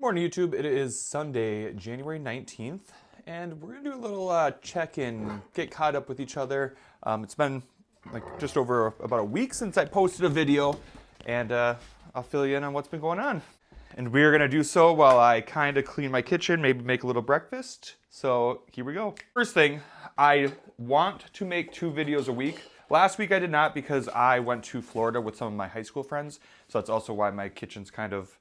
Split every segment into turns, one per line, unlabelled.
Morning, YouTube. It is Sunday, January 19th, and we're gonna do a little check-in, get caught up with each other. It's been like just over about a week since I posted a video, and I'll fill you in on what's been going on. And we're gonna do so while I kind of clean my kitchen, maybe make a little breakfast. So here we go. First thing, I want to make 2 videos a week. Last week I did not because I went to Florida with some of my high school friends, so that's also why my kitchen's kind of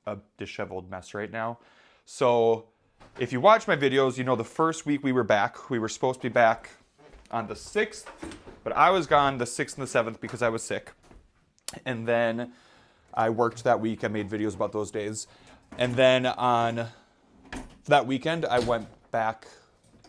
a disheveled mess right now. So if you watch my videos, you know the first week we were back. We were supposed to be back on the 6th, but I was gone the 6th and the 7th because I was sick. And then I worked that week. I made videos about those days. And then on that weekend, I went back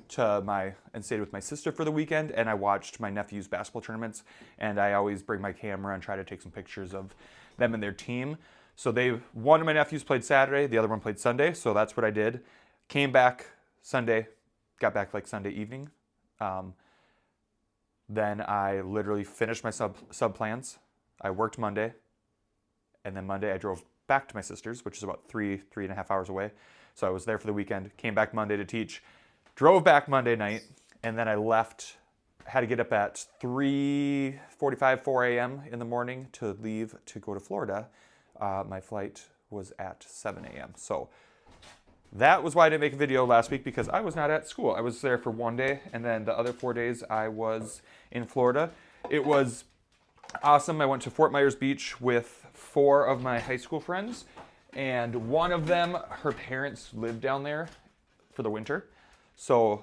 to and stayed with my sister for the weekend, and I watched my nephew's basketball tournaments. And I always bring my camera and try to take some pictures of them and their team. So one of my nephews played Saturday, the other one played Sunday, so that's what I did. Came back Sunday, got back like Sunday evening. Then I literally finished my sub plans. I worked Monday, and then Monday I drove back to my sister's, which is about 3.5 hours away. So I was there for the weekend, came back Monday to teach, drove back Monday night, and then I left. Had to get up at 3:45, 4 a.m. in the morning to leave to go to Florida. My flight was at 7 a.m. So that was why I didn't make a video last week, because I was not at school. I was there for one day, and then the other 4 days I was in Florida. It was awesome. I went to Fort Meyers Beach with 4 of my high school friends, and one of them, her parents lived down there for the winter. So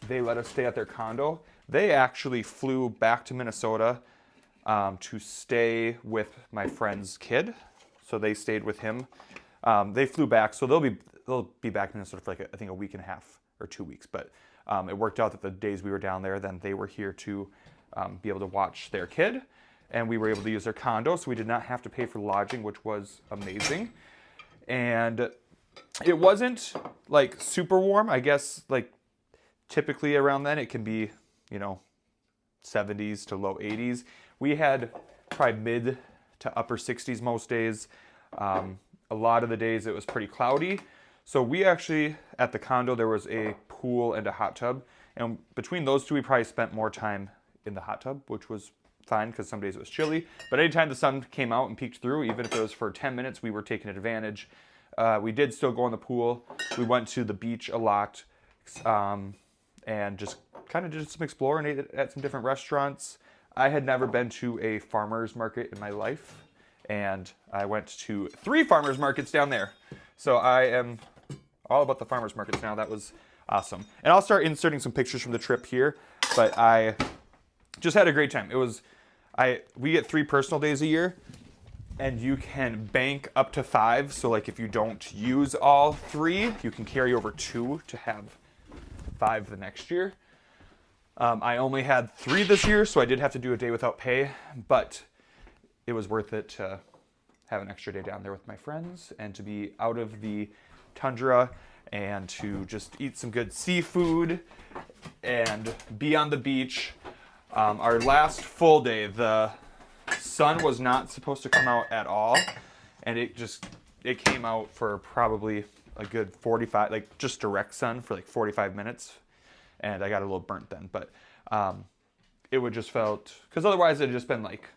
they let us stay at their condo. They actually flew back to Minnesota to stay with my friend's kid. So they stayed with him. They flew back, so they'll be back in Minnesota for like I think a week and a half or 2 weeks. But it worked out that the days we were down there, then they were here to be able to watch their kid, and we were able to use their condo, so we did not have to pay for lodging, which was amazing. And it wasn't like super warm. I guess like typically around then it can be 70s to low 80s. We had probably mid to upper 60s most days. A lot of the days it was pretty cloudy. So we actually, at the condo, there was a pool and a hot tub. And between those two, we probably spent more time in the hot tub, which was fine because some days it was chilly. But anytime the sun came out and peeked through, even if it was for 10 minutes, we were taking advantage. We did still go in the pool. We went to the beach a lot and just kind of did some exploring, ate at some different restaurants. I had never been to a farmer's market in my life, and I went to 3 farmer's markets down there. So I am all about the farmer's markets now. That was awesome. And I'll start inserting some pictures from the trip here, but I just had a great time. We get 3 personal days a year, and you can bank up to 5. So like if you don't use all 3, you can carry over 2 to have 5 the next year. I only had 3 this year, so I did have to do a day without pay, but it was worth it to have an extra day down there with my friends and to be out of the tundra and to just eat some good seafood and be on the beach. Our last full day, the sun was not supposed to come out at all, and it came out for probably a good 45, like just direct sun for like 45 minutes. And I got a little burnt then, but it would just felt, because otherwise it had just been like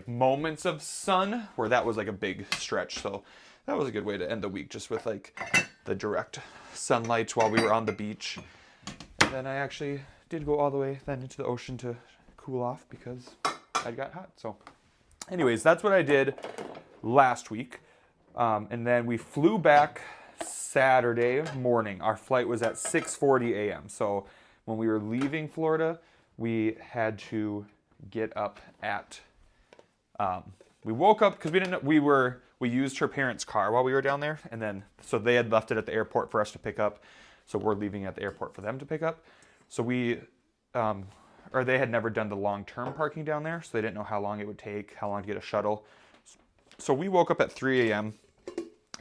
moments of sun where that was like a big stretch. So that was a good way to end the week, just with like the direct sunlight while we were on the beach. And then I actually did go all the way then into the ocean to cool off because I got hot. So anyways, that's what I did last week. And then we flew back Saturday morning. Our flight was at 6:40 a.m. So when we were leaving Florida, we had to get up at, we woke up because we used her parents' car while we were down there. And then, so they had left it at the airport for us to pick up. So we're leaving at the airport for them to pick up. So they had never done the long-term parking down there. So they didn't know how long it would take, how long to get a shuttle. So we woke up at 3 a.m.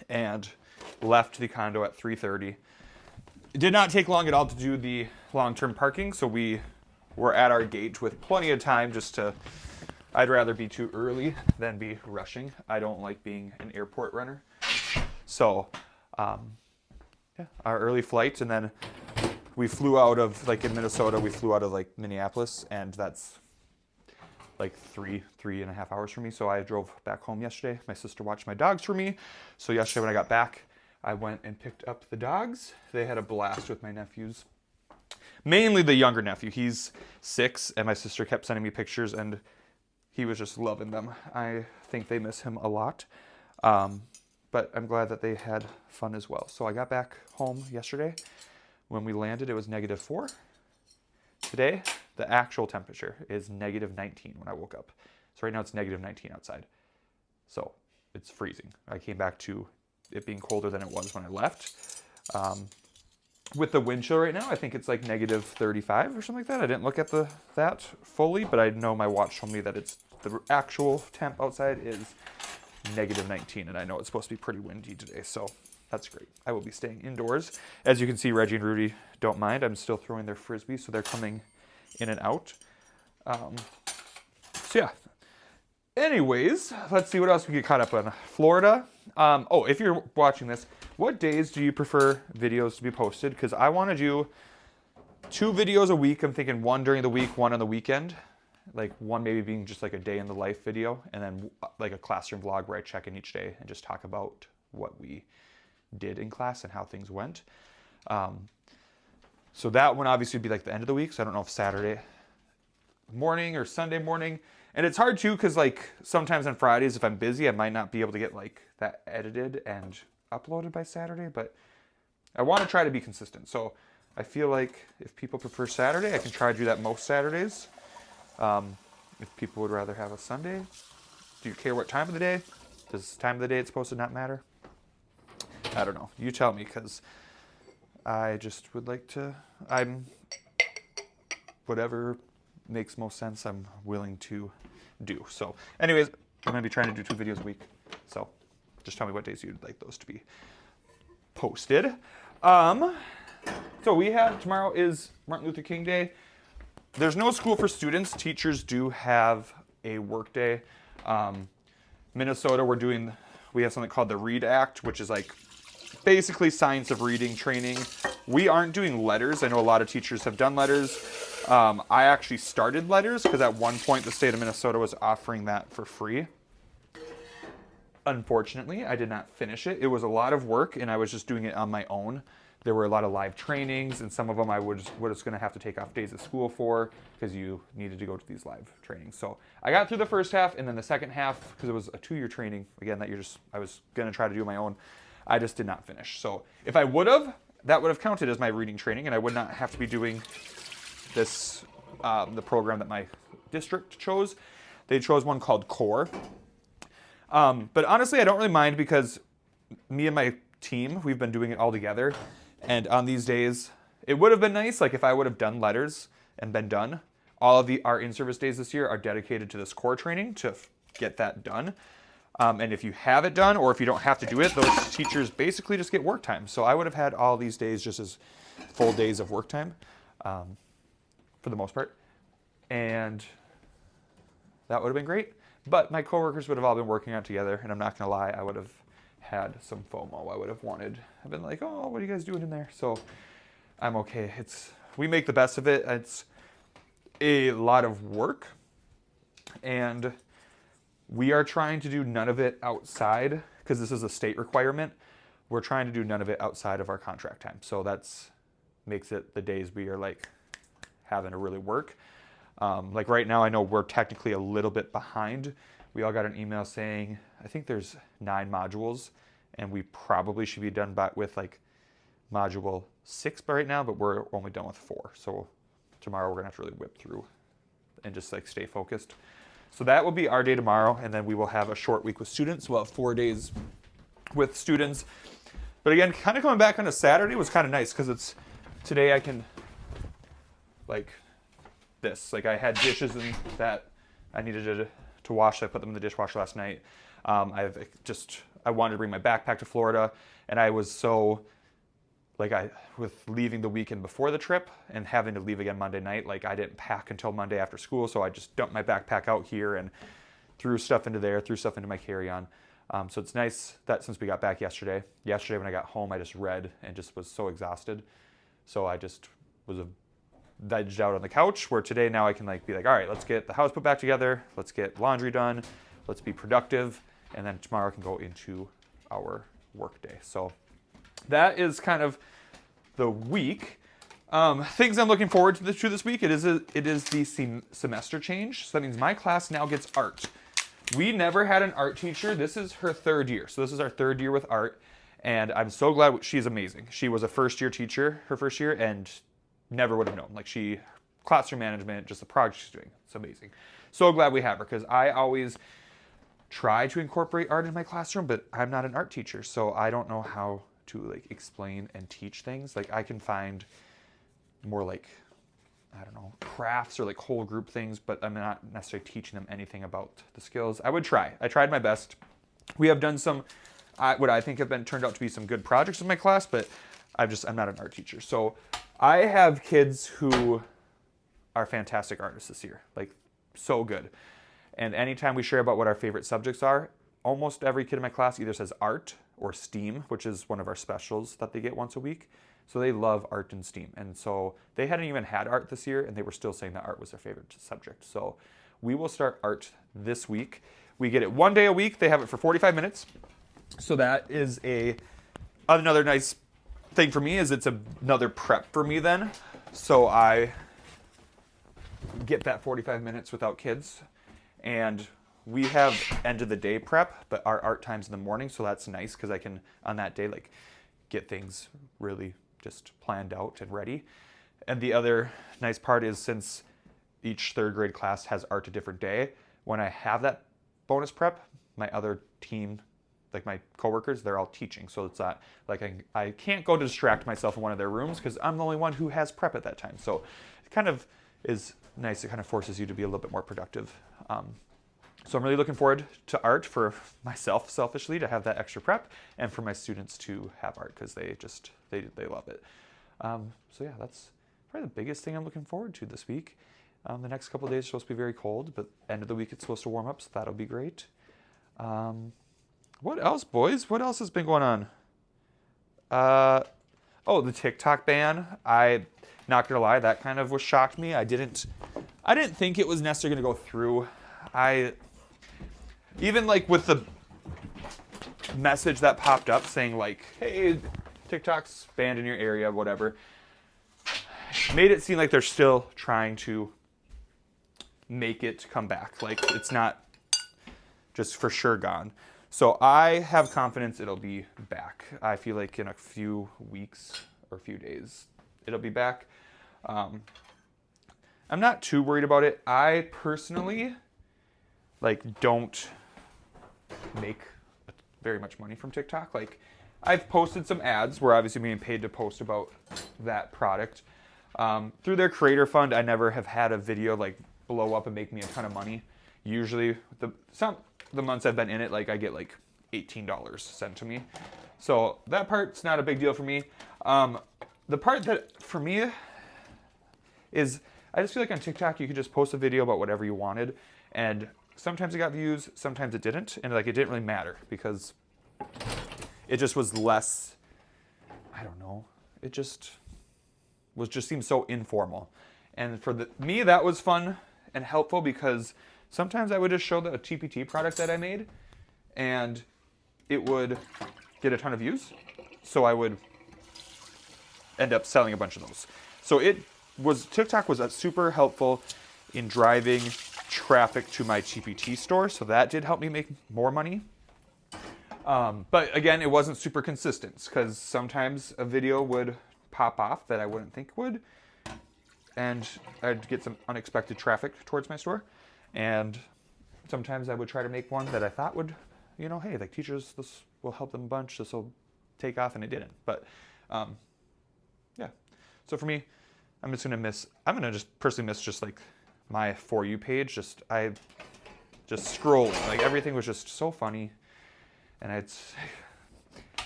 and left the condo at 3:30. It did not take long at all to do the long-term parking, so we were at our gate with plenty of time I'd rather be too early than be rushing. I don't like being an airport runner. So yeah, our early flight, and then we flew out of, like in Minnesota, we flew out of like Minneapolis, and that's like three and a half hours for me. So I drove back home yesterday. My sister watched my dogs for me. So yesterday when I got back, I went and picked up the dogs. They had a blast with my nephews. Mainly the younger nephew. He's 6, and my sister kept sending me pictures, and he was just loving them. I think they miss him a lot. But I'm glad that they had fun as well. So I got back home yesterday. When we landed, it was -4. Today, the actual temperature is -19 when I woke up. So right now it's -19 outside. So it's freezing. I came back to it being colder than it was when I left. With the wind chill right now, I think it's like -35 or something like that. I didn't look at that fully, but I know my watch told me that it's the actual temp outside is -19, and I know it's supposed to be pretty windy today, so that's great. I will be staying indoors. As you can see, Reggie and Rudy don't mind. I'm still throwing their frisbee, so they're coming in and out. So yeah. Anyways, let's see what else we get caught up on. Florida. Oh, if you're watching this, what days do you prefer videos to be posted? Because I want to do 2 videos a week. I'm thinking 1 during the week, 1 on the weekend. Like 1 maybe being just like a day in the life video, and then like a classroom vlog where I check in each day and just talk about what we did in class and how things went. So that one obviously would be like the end of the week. So I don't know if Saturday morning or Sunday morning. And it's hard too, because like sometimes on Fridays, if I'm busy, I might not be able to get like that edited and uploaded by Saturday, but I want to try to be consistent. So I feel like if people prefer Saturday, I can try to do that most Saturdays. If people would rather have a Sunday, do you care what time of the day? Does time of the day it's supposed to not matter? I don't know. You tell me, because I just would like to, whatever makes most sense, I'm willing to do. So anyways, I'm going to be trying to do 2 videos a week. So just tell me what days you'd like those to be posted. So we have, tomorrow is Martin Luther King Day. There's no school for students. Teachers do have a work day. Minnesota, we have something called the READ Act, which is like basically science of reading training. We aren't doing letters. I know a lot of teachers have done letters. I actually started letters because at one point the state of Minnesota was offering that for free. Unfortunately, I did not finish it. It was a lot of work, and I was just doing it on my own. There were a lot of live trainings, and some of them I was going to have to take off days of school for because you needed to go to these live trainings. So I got through the first half, and then the second half, because it was a 2-year training, again, that I was going to try to do my own, I just did not finish. So if I would have, that would have counted as my reading training, and I would not have to be doing this, the program that my district chose. They chose one called CORE. But honestly, I don't really mind because me and my team, we've been doing it all together. And on these days, it would have been nice, like if I would have done letters and been done. All of our in-service days this year are dedicated to this CORE training to get that done. And if you have it done, or if you don't have to do it, those teachers basically just get work time. So I would have had all these days just as full days of work time, for the most part. And that would have been great. But my coworkers would have all been working out together, and I'm not going to lie, I would have had some FOMO. I would have wanted, I've been like, oh, what are you guys doing in there? So I'm okay. We make the best of it. It's a lot of work, and we are trying to do none of it outside, because this is a state requirement. We're trying to do none of it outside of our contract time. So that's makes it the days we are like having to really work. Like right now, I know we're technically a little bit behind. We all got an email saying, I think there's 9 modules, and we probably should be done with like module 6 by right now, but we're only done with 4. So tomorrow we're gonna have to really whip through and just like stay focused. So that will be our day tomorrow, and then we will have a short week with students. We'll have 4 days with students. But again, kind of coming back on a Saturday was kind of nice, because today I can like this. Like I had dishes that I needed to wash. I put them in the dishwasher last night. I wanted to bring my backpack to Florida, and I was so with leaving the weekend before the trip and having to leave again Monday night, like I didn't pack until Monday after school, so I just dumped my backpack out here and threw stuff into there, threw stuff into my carry-on. So it's nice that since we got back yesterday when I got home, I just read and just was so exhausted. So I just was vegged out on the couch, where today now I can like be like, all right, let's get the house put back together. Let's get laundry done. Let's be productive. And then tomorrow I can go into our work day. So that is kind of the week. Things I'm looking forward to this week. It is the semester change. So that means my class now gets art. We never had an art teacher. This is her third year. So this is our third year with art. And I'm so glad. She's amazing. She was a first year teacher her first year and never would have known. Like classroom management, just the project she's doing. It's amazing. So glad we have her, because I always try to incorporate art in my classroom, but I'm not an art teacher. So I don't know how to like explain and teach things. Like I can find more like, I don't know, crafts or like whole group things, but I'm not necessarily teaching them anything about the skills. I tried my best. We have done some, what I think have turned out to be some good projects in my class, but I'm not an art teacher. So I have kids who are fantastic artists this year, like so good. And anytime we share about what our favorite subjects are, almost every kid in my class either says art or STEAM, which is one of our specials that they get once a week. So they love art and STEAM. And so they hadn't even had art this year, and they were still saying that art was their favorite subject. So we will start art this week. We get it one day a week. They have it for 45 minutes. So that is another nice thing for me, is it's another prep for me then. So I get that 45 minutes without kids. And we have end of the day prep, but our art time's in the morning. So that's nice, because I can, on that day, like get things really just planned out and ready. And the other nice part is, since each third grade class has art a different day, when I have that bonus prep, my other team, like my coworkers, they're all teaching. So it's not like I can't go to distract myself in one of their rooms, because I'm the only one who has prep at that time. So it kind of is nice. It kind of forces you to be a little bit more productive. So I'm really looking forward to art for myself, selfishly, to have that extra prep, and for my students to have art, because they love it. So yeah, that's probably the biggest thing I'm looking forward to this week. The next couple of days are supposed to be very cold, but end of the week it's supposed to warm up, so that'll be great. What else, boys? What else has been going on? The TikTok ban. I not gonna lie, that kind of shocked me. I didn't think it was necessarily gonna go through. Even like with the message that popped up saying like, hey, TikTok's banned in your area, whatever, made it seem like they're still trying to make it come back. Like it's not just for sure gone. So I have confidence it'll be back. I feel like in a few weeks or a few days, it'll be back. I'm not too worried about it. I personally don't make very much money from TikTok. Like I've posted some ads. We're obviously being paid to post about that product. Through their creator fund, I never have had a video like blow up and make me a ton of money. Usually the months I've been in it, like I get like $18 sent to me. So that part's not a big deal for me. The part that for me is, I just feel like on TikTok you could just post a video about whatever you wanted, and sometimes it got views, sometimes it didn't, and like it didn't really matter, because it just was less, I don't know, it just seemed so informal. And for me, that was fun and helpful, because sometimes I would just show a TPT product that I made, and it would get a ton of views. So I would end up selling a bunch of those. So TikTok was super helpful in driving traffic to my TPT store. So that did help me make more money. But again, it wasn't super consistent, because sometimes a video would pop off that I wouldn't think would, and I'd get some unexpected traffic towards my store. And sometimes I would try to make one that I thought would, hey, like teachers, this will help them a bunch, this will take off, and it didn't. But yeah. So for me, I'm gonna just personally miss just like my For You page. I just scrolling, like everything was just so funny. And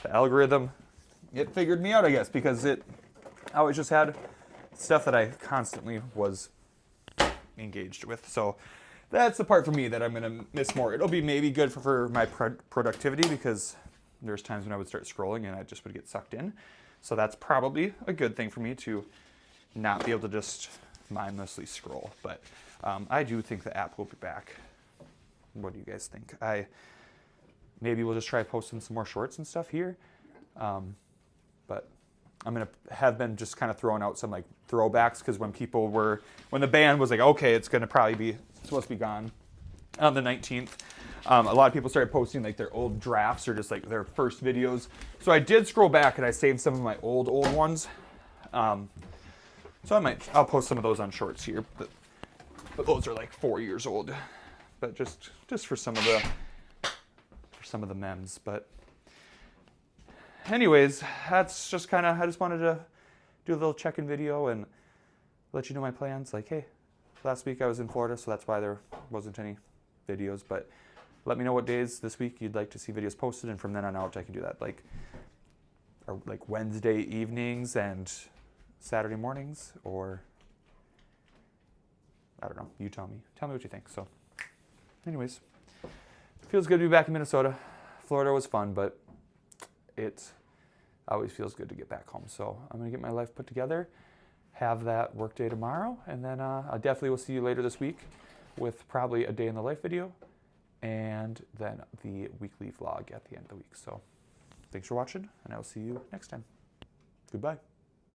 the algorithm, it figured me out, I guess, because I always just had stuff that I constantly was engaged with. So that's the part for me that I'm gonna miss more. It'll be maybe good for my productivity, because there's times when I would start scrolling and I just would get sucked in. So that's probably a good thing for me, to not be able to just mindlessly scroll. But I do think the app will be back. What do you guys think? Maybe we'll just try posting some more shorts and stuff here. But I'm gonna have been just kind of throwing out some like throwbacks, because when the band was like, okay, it's gonna probably be supposed to be gone on the 19th. A lot of people started posting like their old drafts or just like their first videos. So I did scroll back and I saved some of my old ones. So I'll post some of those on shorts here, but those are like 4 years old. But just for some of the memes. But anyways, that's just kind of, I just wanted to do a little check-in video and let you know my plans. Like, hey, last week I was in Florida, so that's why there wasn't any videos. But let me know what days this week you'd like to see videos posted, and from then on out I can do that. Like Wednesday evenings and Saturday mornings, or I don't know. You tell me. Tell me what you think. So anyways, feels good to be back in Minnesota. Florida was fun, but it always feels good to get back home. So I'm going to get my life put together, have that work day tomorrow, and then I definitely will see you later this week with probably a day in the life video, and then the weekly vlog at the end of the week. So thanks for watching, and I will see you next time. Goodbye.